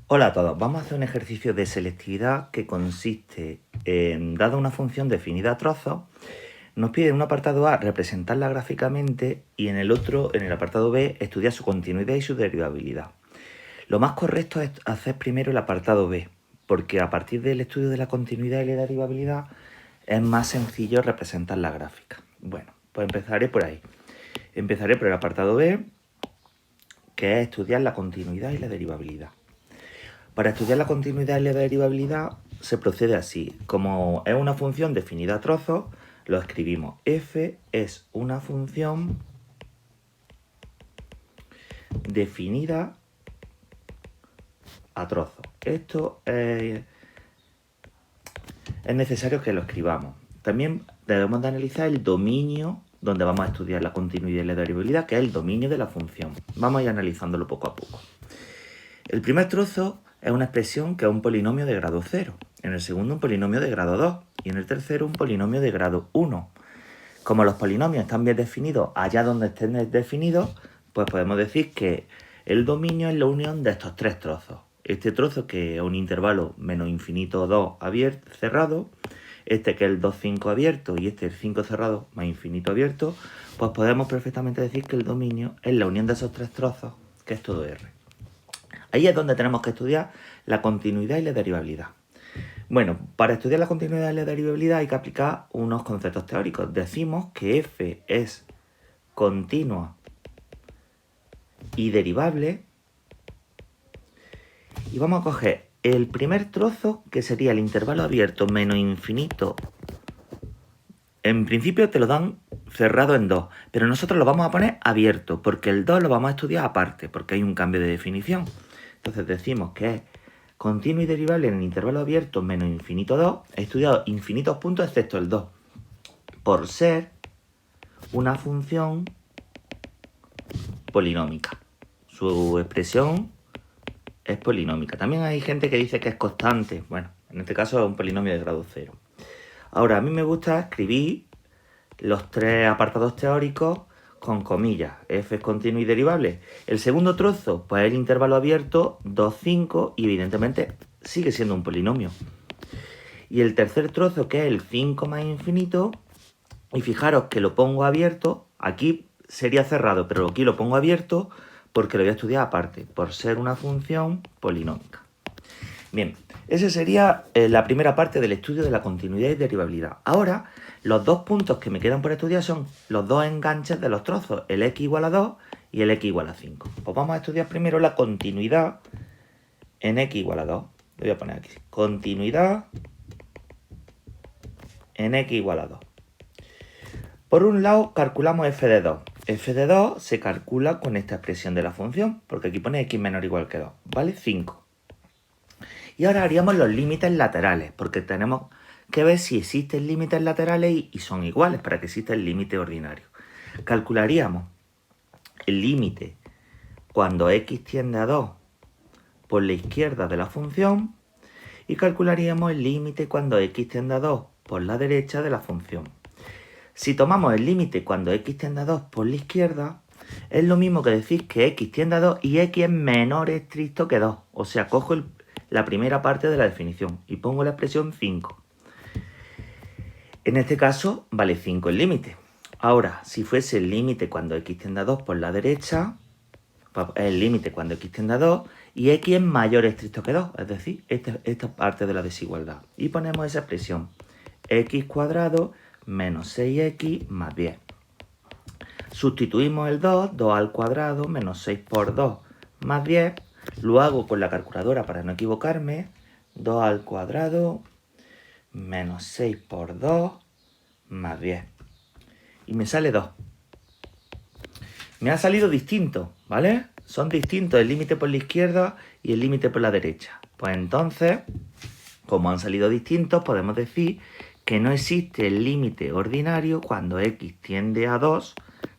Hola a todos, vamos a hacer un ejercicio de selectividad que consiste en, dada una función definida a trozos, nos pide en un apartado A representarla gráficamente y en el otro, en el apartado B, estudiar su continuidad y su derivabilidad. Lo más correcto es hacer primero el apartado B, porque a partir del estudio de la continuidad y la derivabilidad es más sencillo representar la gráfica. Bueno, pues empezaré por ahí. Empezaré por el apartado B, que es estudiar la continuidad y la derivabilidad. Para estudiar la continuidad y la derivabilidad se procede así. Como es una función definida a trozos, lo escribimos. F es una función definida a trozos. Esto es necesario que lo escribamos. También debemos de analizar el dominio donde vamos a estudiar la continuidad y la derivabilidad, que es el dominio de la función. Vamos a ir analizándolo poco a poco. El primer trozo es una expresión que es un polinomio de grado 0, en el segundo un polinomio de grado 2 y en el tercero un polinomio de grado 1. Como los polinomios están bien definidos allá donde estén definidos, pues podemos decir que el dominio es la unión de estos tres trozos. Este trozo que es un intervalo menos infinito 2 abierto, cerrado, este que es el 2, 5 abierto y este el 5 cerrado más infinito abierto, pues podemos perfectamente decir que el dominio es la unión de esos tres trozos, que es todo R. Ahí es donde tenemos que estudiar la continuidad y la derivabilidad. Bueno, para estudiar la continuidad y la derivabilidad hay que aplicar unos conceptos teóricos. Decimos que f es continua y derivable y vamos a coger el primer trozo, que sería el intervalo abierto menos infinito. En principio te lo dan cerrado en 2, pero nosotros lo vamos a poner abierto, porque el 2 lo vamos a estudiar aparte, porque hay un cambio de definición. Entonces decimos que es continuo y derivable en el intervalo abierto menos infinito 2. He estudiado infinitos puntos excepto el 2, por ser una función polinómica. Su expresión es polinómica. También hay gente que dice que es constante. Bueno, en este caso es un polinomio de grado 0. Ahora, a mí me gusta escribir los tres apartados teóricos con comillas. F es continuo y derivable. El segundo trozo, pues es el intervalo abierto 2, 5 y evidentemente sigue siendo un polinomio. Y el tercer trozo, que es el 5 más infinito, y fijaros que lo pongo abierto, aquí sería cerrado, pero aquí lo pongo abierto porque lo voy a estudiar aparte, por ser una función polinómica. Bien, esa sería la primera parte del estudio de la continuidad y derivabilidad. Ahora, los dos puntos que me quedan por estudiar son los dos enganches de los trozos, el x igual a 2 y el x igual a 5. Pues vamos a estudiar primero la continuidad en x igual a 2. Lo voy a poner aquí. Continuidad en x igual a 2. Por un lado, calculamos f de 2. F de 2 se calcula con esta expresión de la función, porque aquí pone x menor o igual que 2, ¿vale? 5. Y ahora haríamos los límites laterales, porque tenemos que ver si existen límites laterales y son iguales para que exista el límite ordinario. Calcularíamos el límite cuando x tiende a 2 por la izquierda de la función y calcularíamos el límite cuando x tiende a 2 por la derecha de la función. Si tomamos el límite cuando x tiende a 2 por la izquierda, es lo mismo que decir que x tiende a 2 y x es menor estricto que 2. O sea, cojo la primera parte de la definición y pongo la expresión 5. En este caso vale 5 el límite. Ahora, si fuese el límite cuando x tiende a 2 por la derecha, es el límite cuando x tiende a 2 y x es mayor estricto que 2, es decir, esta parte de la desigualdad. Y ponemos esa expresión, x cuadrado menos 6x más 10. Sustituimos el 2, 2 al cuadrado menos 6 por 2 más 10. Lo hago con la calculadora para no equivocarme. 2 al cuadrado menos 6 por 2 más 10. Y me sale 2. Me ha salido distinto, ¿vale? Son distintos el límite por la izquierda y el límite por la derecha. Pues entonces, como han salido distintos, podemos decir que no existe el límite ordinario cuando x tiende a 2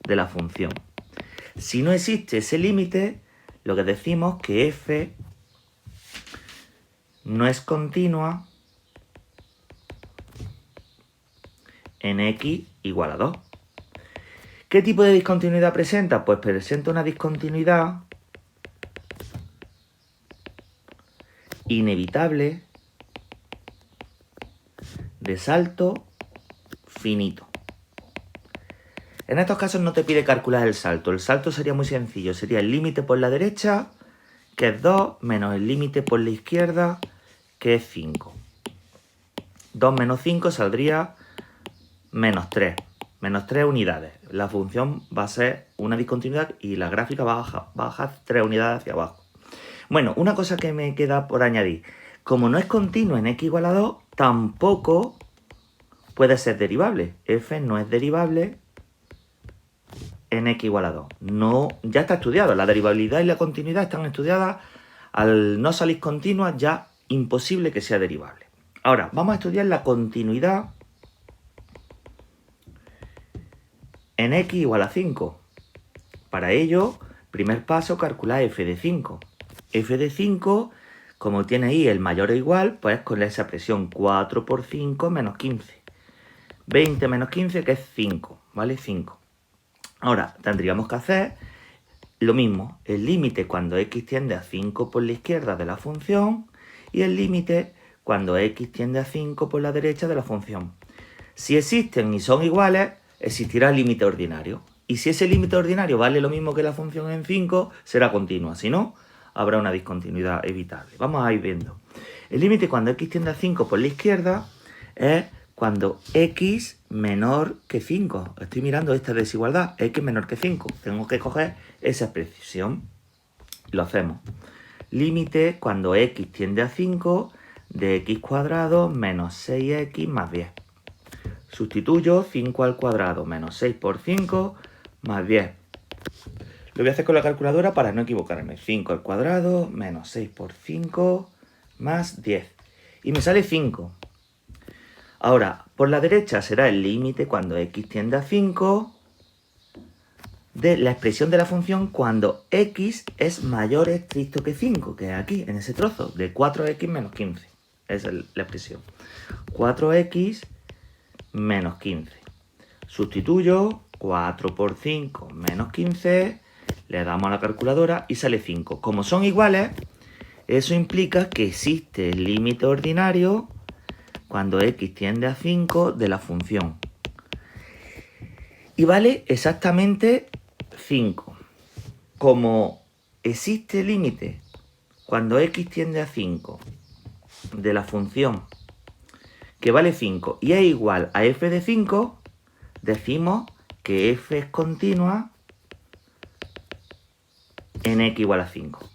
de la función. Si no existe ese límite, lo que decimos es que f no es continua en x igual a 2. ¿Qué tipo de discontinuidad presenta? Pues presenta una discontinuidad inevitable de salto finito. En estos casos no te pide calcular el salto. El salto sería muy sencillo. Sería el límite por la derecha, que es 2, menos el límite por la izquierda, que es 5. 2 menos 5 saldría menos 3. Menos 3 unidades. La función va a ser una discontinuidad y la gráfica va a bajar 3 unidades hacia abajo. Bueno, una cosa que me queda por añadir. Como no es continuo en x igual a 2, tampoco puede ser derivable. F no es derivable en x igual a 2. No, ya está estudiado. La derivabilidad y la continuidad están estudiadas. Al no salir continuas, ya imposible que sea derivable. Ahora, vamos a estudiar la continuidad en x igual a 5. Para ello, primer paso, calcular f de 5. F de 5, como tiene ahí el mayor o igual, pues con esa expresión 4 por 5 menos 15. 20 menos 15, que es 5, ¿vale? 5. Ahora, tendríamos que hacer lo mismo, el límite cuando x tiende a 5 por la izquierda de la función y el límite cuando x tiende a 5 por la derecha de la función. Si existen y son iguales, existirá el límite ordinario. Y si ese límite ordinario vale lo mismo que la función en 5, será continua. Si no, habrá una discontinuidad evitable. Vamos a ir viendo. El límite cuando x tiende a 5 por la izquierda es cuando x menor que 5. Estoy mirando esta desigualdad. X menor que 5. Tengo que coger esa expresión. Lo hacemos. Límite cuando x tiende a 5 de x cuadrado menos 6x más 10. Sustituyo 5 al cuadrado menos 6 por 5 más 10. Lo voy a hacer con la calculadora para no equivocarme. 5 al cuadrado menos 6 por 5 más 10. Y me sale 5. Ahora, por la derecha será el límite cuando x tiende a 5 de la expresión de la función cuando x es mayor estricto que 5, que es aquí, en ese trozo, de 4x menos 15. Esa es la expresión. 4x menos 15. Sustituyo 4 por 5 menos 15, le damos a la calculadora y sale 5. Como son iguales, eso implica que existe el límite ordinario cuando x tiende a 5 de la función. Y vale exactamente 5. Como existe el límite cuando x tiende a 5 de la función que vale 5 y es igual a f de 5, decimos que f es continua en x igual a 5.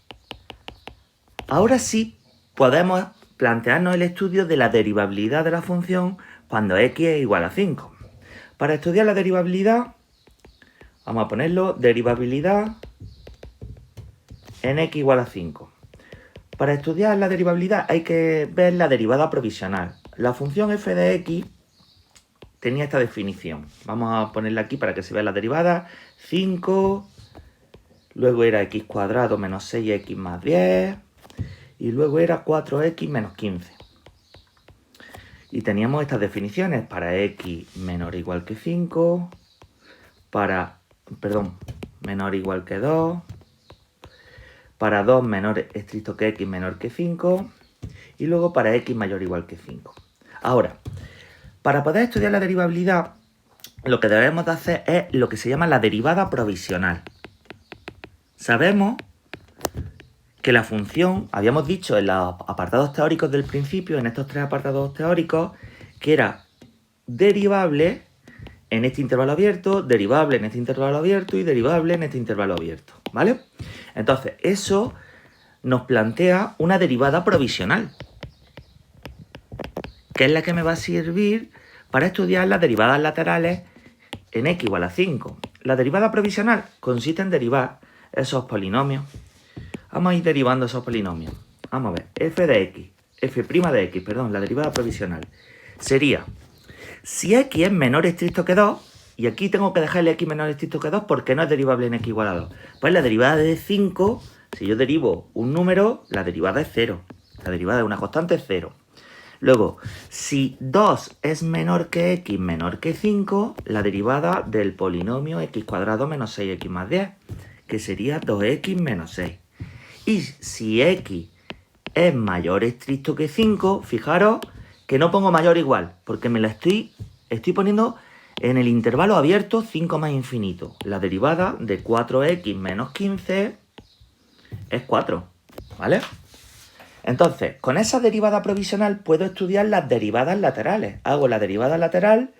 Ahora sí podemos plantearnos el estudio de la derivabilidad de la función cuando x es igual a 5. Para estudiar la derivabilidad, vamos a ponerlo derivabilidad en x igual a 5. Para estudiar la derivabilidad hay que ver la derivada provisional. La función f de x tenía esta definición. Vamos a ponerla aquí para que se vea la derivada. 5, luego era x cuadrado menos 6x más 10, y luego era 4x menos 15. Y teníamos estas definiciones para x menor o igual que 5, menor o igual que 2, para 2 menor estricto que x menor que 5, y luego para x mayor o igual que 5. Ahora, para poder estudiar la derivabilidad, lo que debemos de hacer es lo que se llama la derivada provisional. Sabemos que la función, habíamos dicho en los apartados teóricos del principio, en estos 3 apartados teóricos, que era derivable en este intervalo abierto, derivable en este intervalo abierto y derivable en este intervalo abierto, ¿vale? Entonces, eso nos plantea una derivada provisional, que es la que me va a servir para estudiar las derivadas laterales en x igual a 5. La derivada provisional consiste en derivar esos polinomios. Vamos a ir derivando esos polinomios. Vamos a ver, f de x, la derivada provisional, sería, si x es menor estricto que 2, y aquí tengo que dejarle x menor estricto que 2 porque no es derivable en x igual a 2. Pues la derivada de 5, si yo derivo un número, la derivada es 0. La derivada de una constante es 0. Luego, si 2 es menor que x menor que 5, la derivada del polinomio x cuadrado menos 6x más 10, que sería 2x menos 6. Y si x es mayor estricto que 5, fijaros que no pongo mayor o igual, porque me la estoy poniendo en el intervalo abierto 5 más infinito. La derivada de 4x menos 15 es 4, ¿vale? Entonces, con esa derivada provisional puedo estudiar las derivadas laterales. Hago la derivada lateral,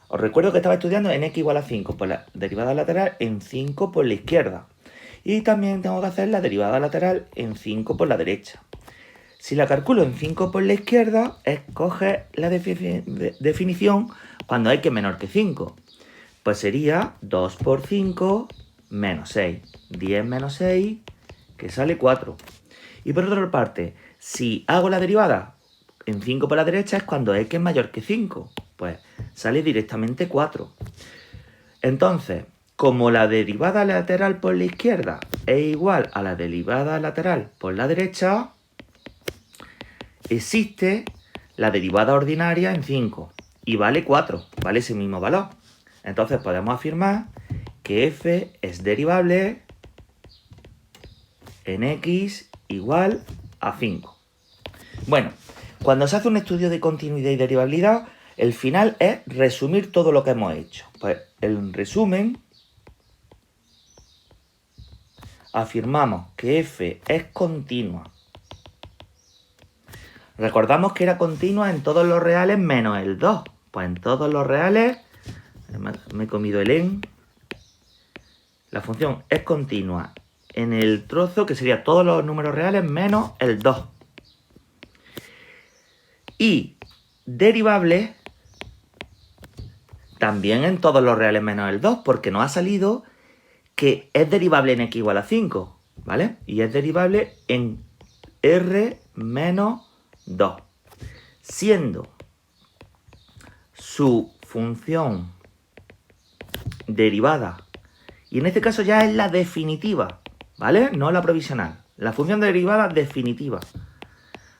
os recuerdo que estaba estudiando en x igual a 5, pues la derivada lateral en 5 por la izquierda. Y también tengo que hacer la derivada lateral en 5 por la derecha. Si la calculo en 5 por la izquierda, escoge la definición cuando x es menor que 5. Pues sería 2 por 5 menos 6. 10 menos 6, que sale 4. Y por otra parte, si hago la derivada en 5 por la derecha es cuando x es mayor que 5. Pues sale directamente 4. Entonces, como la derivada lateral por la izquierda es igual a la derivada lateral por la derecha, existe la derivada ordinaria en 5 y vale 4, vale ese mismo valor. Entonces podemos afirmar que f es derivable en x igual a 5. Bueno, cuando se hace un estudio de continuidad y derivabilidad, el final es resumir todo lo que hemos hecho. Pues en resumen, afirmamos que f es continua. Recordamos que era continua en todos los reales menos el 2. Pues en todos los reales, me he comido el en, la función es continua en el trozo que sería todos los números reales menos el 2. Y derivable también en todos los reales menos el 2, porque nos ha salido que es derivable en x igual a 5, ¿vale? Y es derivable en r menos 2, siendo su función derivada, y en este caso ya es la definitiva, ¿vale? No la provisional, la función derivada definitiva.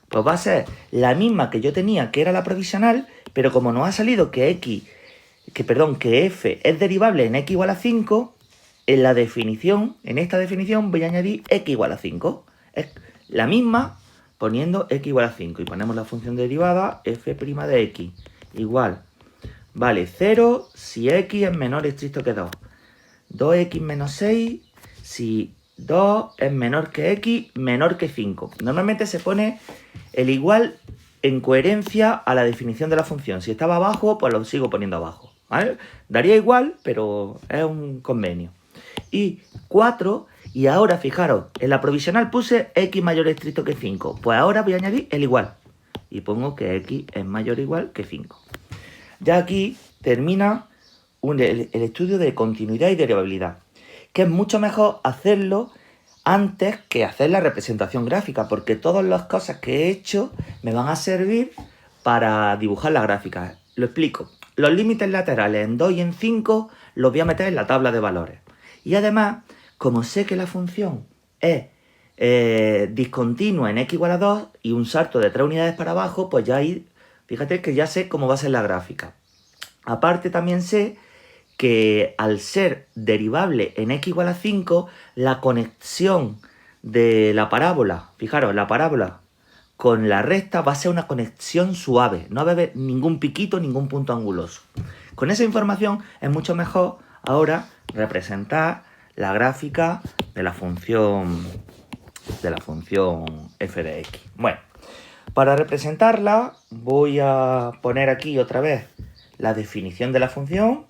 Pues va a ser la misma que yo tenía, que era la provisional, pero como nos ha salido que f es derivable en x igual a 5, en la definición, en esta definición voy a añadir x igual a 5. Es la misma poniendo x igual a 5. Y ponemos la función derivada f' de x igual, vale 0 si x es menor estricto que 2. 2x menos 6 si 2 es menor que x menor que 5. Normalmente se pone el igual en coherencia a la definición de la función. Si estaba abajo, pues lo sigo poniendo abajo, ¿vale? Daría igual, pero es un convenio. Y 4, y ahora fijaros, en la provisional puse x mayor estricto que 5. Pues ahora voy a añadir el igual. Y pongo que x es mayor o igual que 5. Ya aquí termina el estudio de continuidad y derivabilidad, que es mucho mejor hacerlo antes que hacer la representación gráfica, porque todas las cosas que he hecho me van a servir para dibujar la gráfica. Lo explico. Los límites laterales en 2 y en 5 los voy a meter en la tabla de valores. Y además, como sé que la función es discontinua en x igual a 2 y un salto de 3 unidades para abajo, pues ya ahí, fíjate que ya sé cómo va a ser la gráfica. Aparte también sé que al ser derivable en x igual a 5, la conexión de la parábola, fijaros, la parábola con la recta va a ser una conexión suave, no va a haber ningún piquito, ningún punto anguloso. Con esa información es mucho mejor ahora representar la gráfica de la función f de x. Bueno, para representarla voy a poner aquí otra vez la definición de la función,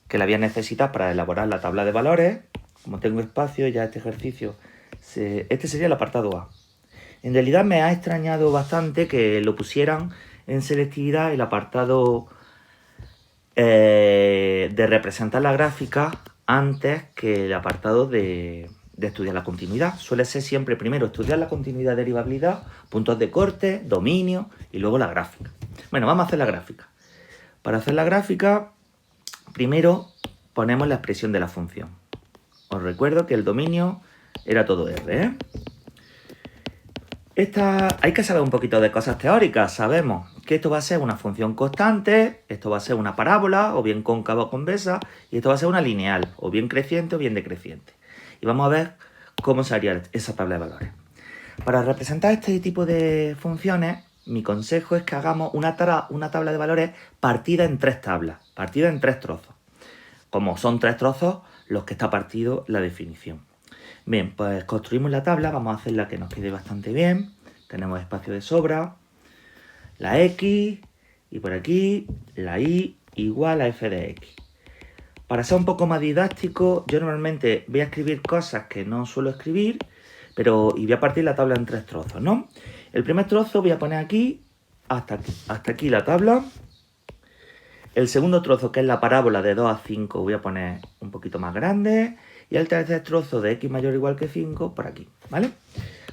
que la voy a necesitar para elaborar la tabla de valores. Como tengo espacio, ya este ejercicio, este sería el apartado A. En realidad me ha extrañado bastante que lo pusieran en selectividad el apartado de representar la gráfica antes que el apartado de estudiar la continuidad. Suele ser siempre primero estudiar la continuidad, derivabilidad, puntos de corte, dominio y luego la gráfica. Bueno, vamos a hacer la gráfica. Para hacer la gráfica, primero ponemos la expresión de la función. Os recuerdo que el dominio era todo R, ¿eh? Hay que saber un poquito de cosas teóricas. Sabemos que esto va a ser una función constante, esto va a ser una parábola, o bien cóncava o convexa, y esto va a ser una lineal, o bien creciente o bien decreciente. Y vamos a ver cómo se haría esa tabla de valores. Para representar este tipo de funciones, mi consejo es que hagamos una tabla de valores partida en 3 tablas, partida en 3 trozos. Como son 3 trozos los que está partido la definición. Bien, pues construimos la tabla, vamos a hacerla que nos quede bastante bien. Tenemos espacio de sobra, la X y por aquí la Y igual a f de X. Para ser un poco más didáctico, yo normalmente voy a escribir cosas que no suelo escribir, y voy a partir la tabla en 3 trozos, ¿no? El primer trozo voy a poner aquí, hasta aquí la tabla. El segundo trozo, que es la parábola de 2 a 5, voy a poner un poquito más grande. Y el tercer trozo de x mayor o igual que 5 por aquí, ¿vale?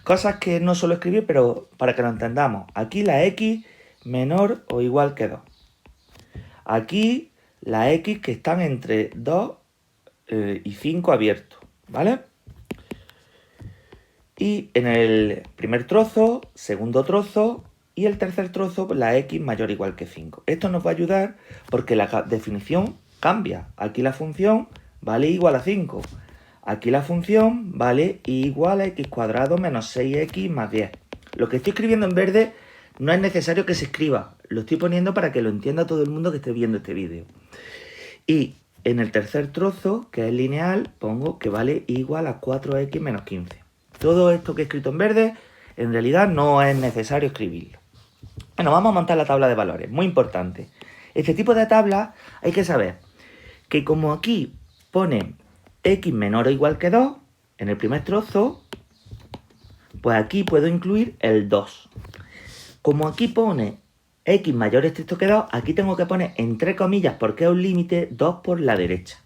Cosas que no suelo escribir, pero para que lo entendamos. Aquí la x menor o igual que 2. Aquí la x que están entre 2 y 5 abiertos, ¿vale? Y en el primer trozo, segundo trozo y el tercer trozo, la x mayor o igual que 5. Esto nos va a ayudar porque la definición cambia. Aquí la función vale igual a 5. Aquí la función vale igual a x cuadrado menos 6x más 10. Lo que estoy escribiendo en verde no es necesario que se escriba. Lo estoy poniendo para que lo entienda todo el mundo que esté viendo este vídeo. Y en el tercer trozo, que es lineal, pongo que vale igual a 4x menos 15. Todo esto que he escrito en verde, en realidad no es necesario escribirlo. Bueno, vamos a montar la tabla de valores. Muy importante. Este tipo de tabla hay que saber que como aquí pone x menor o igual que 2, en el primer trozo, pues aquí puedo incluir el 2. Como aquí pone x mayor estricto que 2, aquí tengo que poner entre comillas, porque es un límite, 2 por la derecha.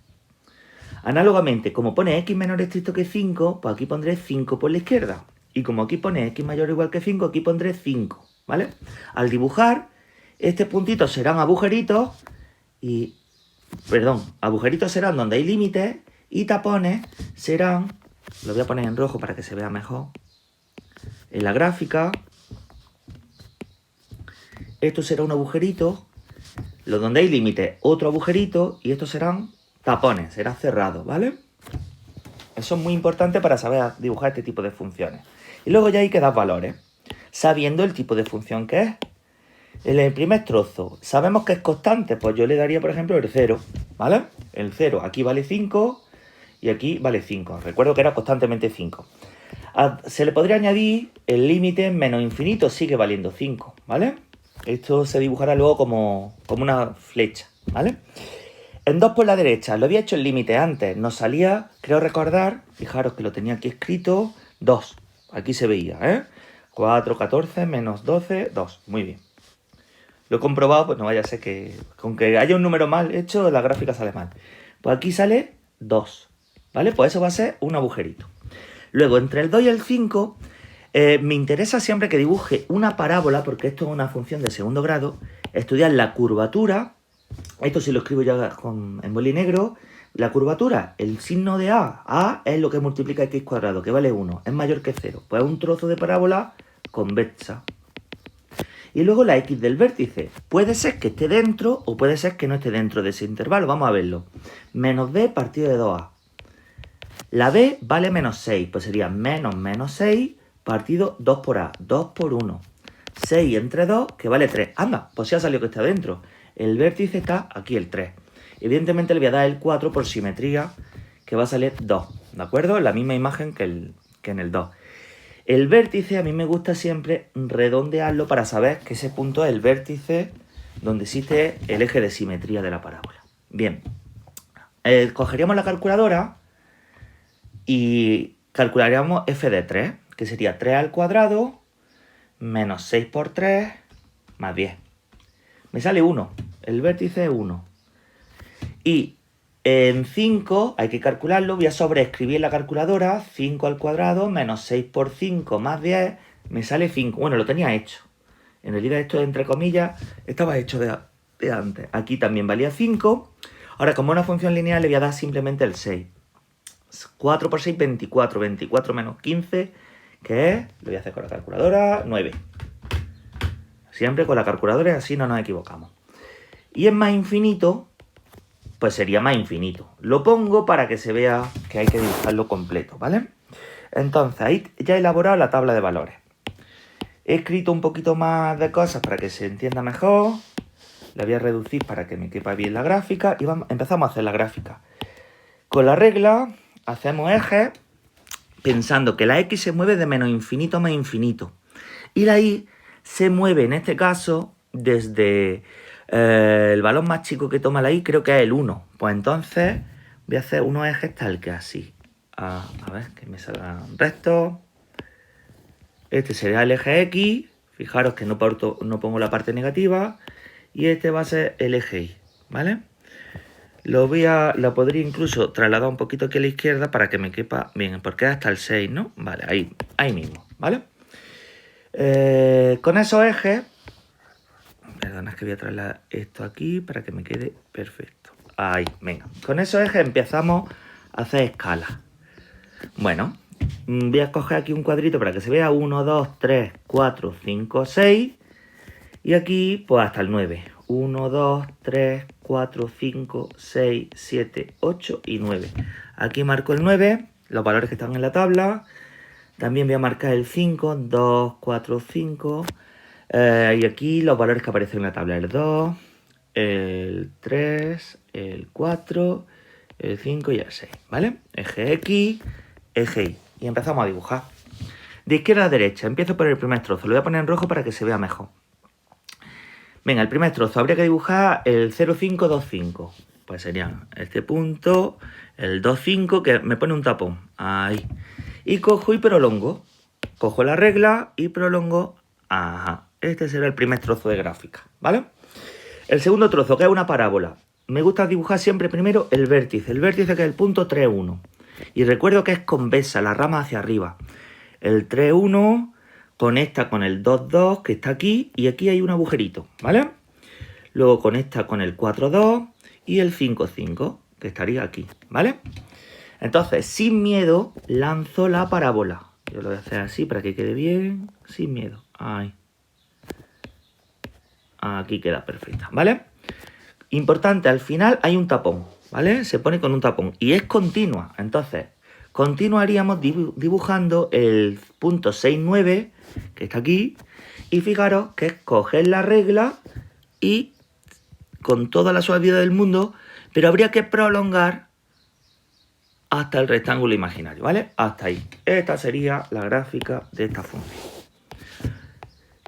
Análogamente, como pone x menor estricto que 5, pues aquí pondré 5 por la izquierda. Y como aquí pone x mayor o igual que 5, aquí pondré 5, ¿vale? Al dibujar, estos puntitos serán agujeritos y... agujeritos serán donde hay límites y tapones serán... Lo voy a poner en rojo para que se vea mejor. En la gráfica, esto será un agujerito, lo donde hay límites, otro agujerito, y estos serán tapones, será cerrado, ¿vale? Eso es muy importante para saber dibujar este tipo de funciones. Y luego ya hay que dar valores, sabiendo el tipo de función que es. En el primer trozo, ¿sabemos que es constante? Pues yo le daría, por ejemplo, el 0, ¿vale? El 0, aquí vale 5 y aquí vale 5. Recuerdo que era constantemente 5. Se le podría añadir el límite menos infinito, sigue valiendo 5, ¿vale? Esto se dibujará luego como una flecha, ¿vale? En 2 por la derecha, lo había hecho el límite antes, nos salía, creo recordar, fijaros que lo tenía aquí escrito, 2. Aquí se veía, ¿eh? 4, 14, menos 12, 2. Muy bien. Lo he comprobado, pues no vaya a ser que, con que haya un número mal hecho, la gráfica sale mal. Pues aquí sale 2, ¿vale? Pues eso va a ser un agujerito. Luego, entre el 2 y el 5, me interesa siempre que dibuje una parábola, porque esto es una función de segundo grado, estudiar la curvatura. Esto sí lo escribo ya en boli negro. La curvatura, el signo de A es lo que multiplica x cuadrado, que vale 1, es mayor que 0. Pues es un trozo de parábola convexa. Y luego la x del vértice. Puede ser que esté dentro o puede ser que no esté dentro de ese intervalo. Vamos a verlo. Menos b partido de 2a. La b vale menos 6, pues sería menos 6 partido 2 por a. 2 por 1. 6 entre 2, que vale 3. Anda, pues ya salió que está dentro. El vértice está aquí, el 3. Evidentemente le voy a dar el 4 por simetría, que va a salir 2. ¿De acuerdo? La misma imagen que en el 2. El vértice a mí me gusta siempre redondearlo para saber que ese punto es el vértice donde existe el eje de simetría de la parábola. Bien. Cogeríamos la calculadora y calcularíamos f de 3, que sería 3 al cuadrado menos 6 por 3 más 10. Me sale 1. El vértice es 1. Y en 5 hay que calcularlo. Voy a sobreescribir la calculadora. 5 al cuadrado menos 6 por 5 más 10. Me sale 5. Bueno, lo tenía hecho. En realidad esto, entre comillas, estaba hecho de antes. Aquí también valía 5. Ahora, como es una función lineal, le voy a dar simplemente el 6. 4 por 6, 24. 24 menos 15, que es, lo voy a hacer con la calculadora, 9. Siempre con la calculadora, así no nos equivocamos. Y es más infinito, pues sería más infinito. Lo pongo para que se vea que hay que dibujarlo completo, ¿vale? Entonces, ahí ya he elaborado la tabla de valores. He escrito un poquito más de cosas para que se entienda mejor. La voy a reducir para que me quepa bien la gráfica y empezamos a hacer la gráfica. Con la regla hacemos ejes pensando que la X se mueve de menos infinito a más infinito. Y la Y se mueve, en este caso, desde el valor más chico que toma la Y, creo que es el 1. Pues entonces voy a hacer unos ejes tal que así. A ver, que me salgan rectos. Este sería el eje X. Fijaros que no pongo la parte negativa. Y este va a ser el eje Y, ¿vale? Lo podría incluso trasladar un poquito aquí a la izquierda para que me quepa bien, porque es hasta el 6, ¿no? Vale, ahí mismo, ¿vale? Con esos ejes, perdona, es que voy a trasladar esto aquí para que me quede perfecto. Ahí, venga. Con esos ejes empezamos a hacer escalas. Bueno, voy a escoger aquí un cuadrito para que se vea 1, 2, 3, 4, 5, 6 y aquí pues hasta el 9. 1, 2, 3, 4, 5, 6, 7, 8 y 9. Aquí marco el 9, los valores que están en la tabla. También voy a marcar el 5, 2, 4, 5. Y aquí los valores que aparecen en la tabla. El 2, el 3, el 4, el 5 y el 6. ¿Vale? Eje X, eje Y. Y empezamos a dibujar. De izquierda a derecha. Empiezo por el primer trozo. Lo voy a poner en rojo para que se vea mejor. Venga, el primer trozo habría que dibujar el 0,525. Pues serían este punto, el 2,5, que me pone un tapón. Ahí. Y cojo y prolongo. Cojo la regla y prolongo. Ajá. Este será el primer trozo de gráfica, ¿vale? El segundo trozo, que es una parábola. Me gusta dibujar siempre primero el vértice. El vértice que es el punto 3,1. Y recuerdo que es convexa, la rama hacia arriba. El 3,1... conecta con el 2,2 que está aquí y aquí hay un agujerito, ¿vale? Luego conecta con el 4,2 y el 5,5 que estaría aquí, ¿vale? Entonces, sin miedo, lanzo la parábola. Yo lo voy a hacer así para que quede bien, sin miedo. Ahí. Aquí queda perfecta, ¿vale? Importante, al final hay un tapón, ¿vale? Se pone con un tapón y es continua. Entonces, continuaríamos dibujando el punto 6,9 que está aquí, y fijaros que es coger la regla y con toda la suavidad del mundo, pero habría que prolongar hasta el rectángulo imaginario, ¿vale? Hasta ahí. Esta sería la gráfica de esta función.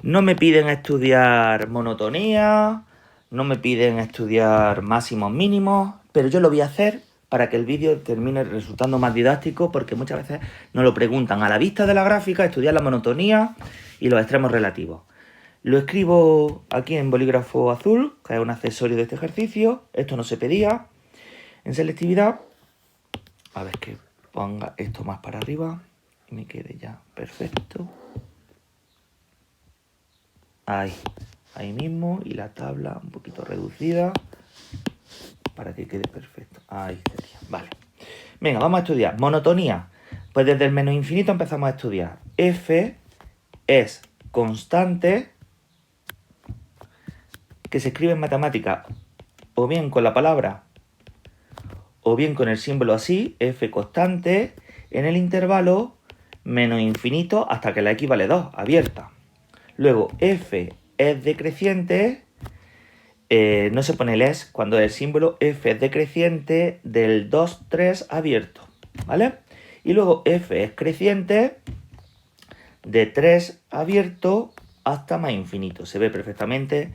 No me piden estudiar monotonía, no me piden estudiar máximos mínimos, pero yo lo voy a hacer para que el vídeo termine resultando más didáctico, porque muchas veces nos lo preguntan a la vista de la gráfica, estudiar la monotonía y los extremos relativos. Lo escribo aquí en bolígrafo azul, que es un accesorio de este ejercicio. Esto no se pedía en selectividad. A ver que ponga esto más para arriba y me quede ya perfecto. Ahí mismo, y la tabla un poquito reducida para que quede perfecto. Ahí sería, vale. Venga, vamos a estudiar. Monotonía. Pues desde el menos infinito empezamos a estudiar. F es constante, que se escribe en matemáticas o bien con la palabra o bien con el símbolo así, F constante, en el intervalo menos infinito hasta que la X vale 2, abierta. Luego, F es decreciente, no se pone el es cuando el símbolo F es decreciente del 2, 3 abierto, ¿vale? Y luego F es creciente de 3 abierto hasta más infinito. Se ve perfectamente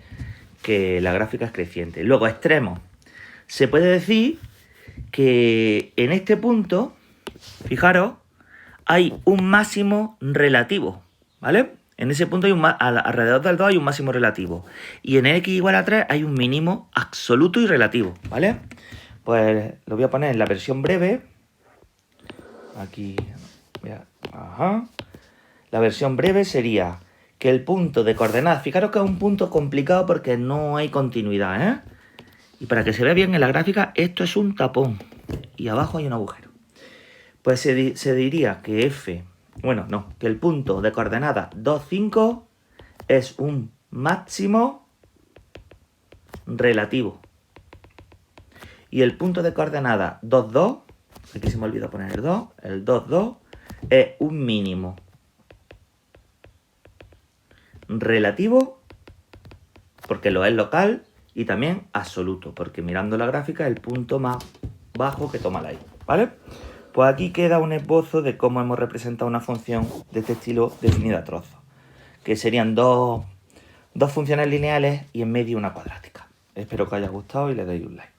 que la gráfica es creciente. Luego, extremos. Se puede decir que en este punto, fijaros, hay un máximo relativo, ¿vale? En ese punto hay alrededor del 2 hay un máximo relativo. Y en x igual a 3 hay un mínimo absoluto y relativo, ¿vale? Pues lo voy a poner en la versión breve. Aquí, mira, ajá. La versión breve sería que el punto de coordenadas, fijaros que es un punto complicado porque no hay continuidad, ¿eh? Y para que se vea bien en la gráfica, esto es un tapón y abajo hay un agujero. Pues se diría que F, que el punto de coordenadas 2, 5 es un máximo relativo. Y el punto de coordenadas 2, 2, aquí se me olvidó poner el 2, 2, es un mínimo relativo, porque lo es local, y también absoluto, porque mirando la gráfica es el punto más bajo que toma la y, ¿vale? Pues aquí queda un esbozo de cómo hemos representado una función de este estilo definida a trozos, que serían dos funciones lineales y en medio una cuadrática. Espero que os haya gustado y le deis un like.